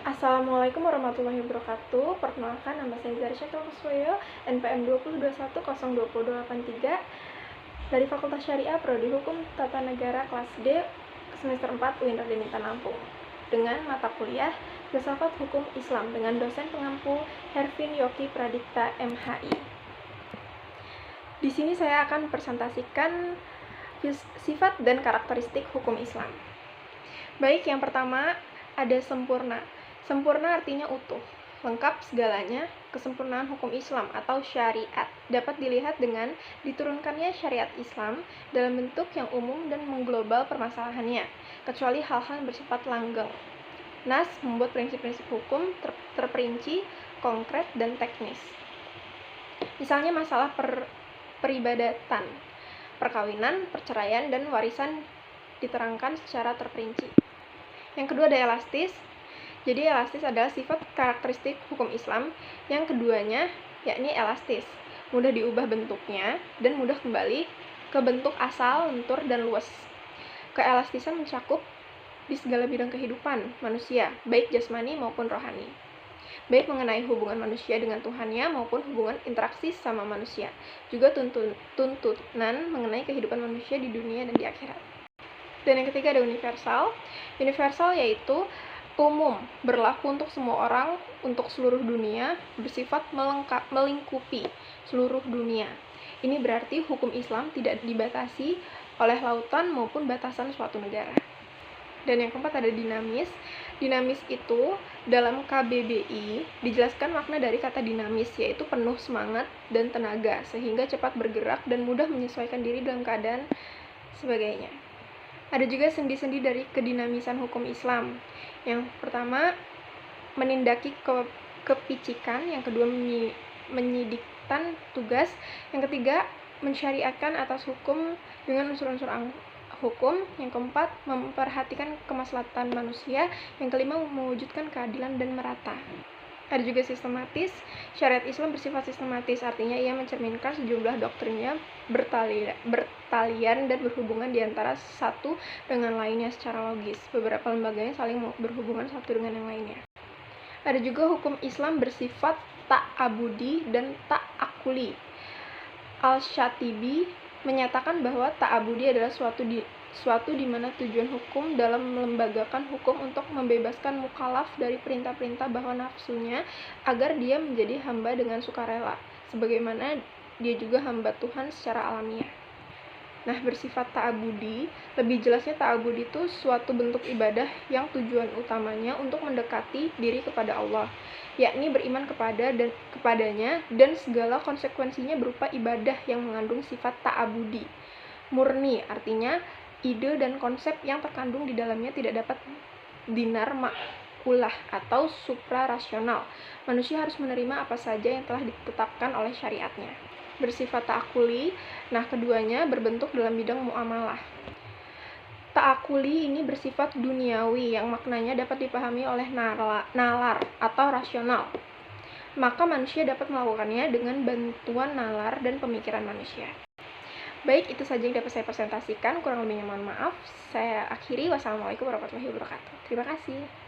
Assalamualaikum warahmatullahi wabarakatuh. Perkenalkan, nama saya Zarisha Kuswoyo, NPM 2021020283 dari Fakultas Syariah Prodi Hukum Tata Negara kelas D semester 4 UIN Radenita Lampung dengan mata kuliah Filsafat Hukum Islam dengan dosen pengampu Hervin Yoki Pradipta MHI. Di sini saya akan presentasikan sifat dan karakteristik hukum Islam. Baik, yang pertama ada sempurna. Sempurna artinya utuh, lengkap segalanya. Kesempurnaan hukum Islam atau syariat dapat dilihat dengan diturunkannya syariat Islam dalam bentuk yang umum dan mengglobal permasalahannya, kecuali hal-hal yang bersifat langgeng. Nas membuat prinsip-prinsip hukum terperinci, konkret, dan teknis. Misalnya masalah peribadatan, perkawinan, perceraian, dan warisan diterangkan secara terperinci. Yang kedua ada elastis. Jadi elastis adalah sifat karakteristik hukum Islam. Yang keduanya yakni elastis, mudah diubah bentuknya dan mudah kembali ke bentuk asal, lentur, dan luas. Keelastisan mencakup di segala bidang kehidupan manusia, baik jasmani maupun rohani, baik mengenai hubungan manusia dengan Tuhannya maupun hubungan interaksi sama manusia, juga tuntunan mengenai kehidupan manusia di dunia dan di akhirat. Dan yang ketiga ada universal. Universal yaitu umum, berlaku untuk semua orang, untuk seluruh dunia, bersifat melingkupi seluruh dunia. Ini berarti hukum Islam tidak dibatasi oleh lautan maupun batasan suatu negara. Dan yang keempat ada dinamis. Dinamis itu dalam KBBI dijelaskan makna dari kata dinamis, yaitu penuh semangat dan tenaga, sehingga cepat bergerak dan mudah menyesuaikan diri dalam keadaan sebagainya. Ada juga sendi-sendi dari kedinamisan hukum Islam. Yang pertama, menindaki kepicikan. Yang kedua, menyidikkan tugas. Yang ketiga, mensyariatkan atas hukum dengan unsur-unsur hukum. Yang keempat, memperhatikan kemaslahatan manusia. Yang kelima, mewujudkan keadilan dan merata. Ada juga sistematis. Syariat Islam bersifat sistematis, artinya ia mencerminkan sejumlah doktrinnya bertalian dan berhubungan di antara satu dengan lainnya secara logis. Beberapa lembaganya saling berhubungan satu dengan yang lainnya. Ada juga hukum Islam bersifat ta'abudi dan ta'akuli. Al-Shatibi menyatakan bahwa ta'abudi adalah suatu di mana tujuan hukum dalam melembagakan hukum untuk membebaskan mukallaf dari perintah-perintah bahwa nafsunya agar dia menjadi hamba dengan sukarela, sebagaimana dia juga hamba Tuhan secara alamiah. Nah, bersifat ta'abudi, lebih jelasnya ta'abudi itu suatu bentuk ibadah yang tujuan utamanya untuk mendekati diri kepada Allah, yakni beriman kepadanya dan segala konsekuensinya berupa ibadah yang mengandung sifat ta'abudi. Murni artinya ide dan konsep yang terkandung di dalamnya tidak dapat dinar makulah atau suprarasional. Manusia harus menerima apa saja yang telah ditetapkan oleh syariatnya. Bersifat ta'akuli, nah keduanya berbentuk dalam bidang muamalah. Ta'akuli ini bersifat duniawi yang maknanya dapat dipahami oleh nalar atau rasional. Maka manusia dapat melakukannya dengan bantuan nalar dan pemikiran manusia. Baik, itu saja yang dapat saya presentasikan. Kurang lebihnya mohon maaf. Saya akhiri. Wassalamualaikum warahmatullahi wabarakatuh. Terima kasih.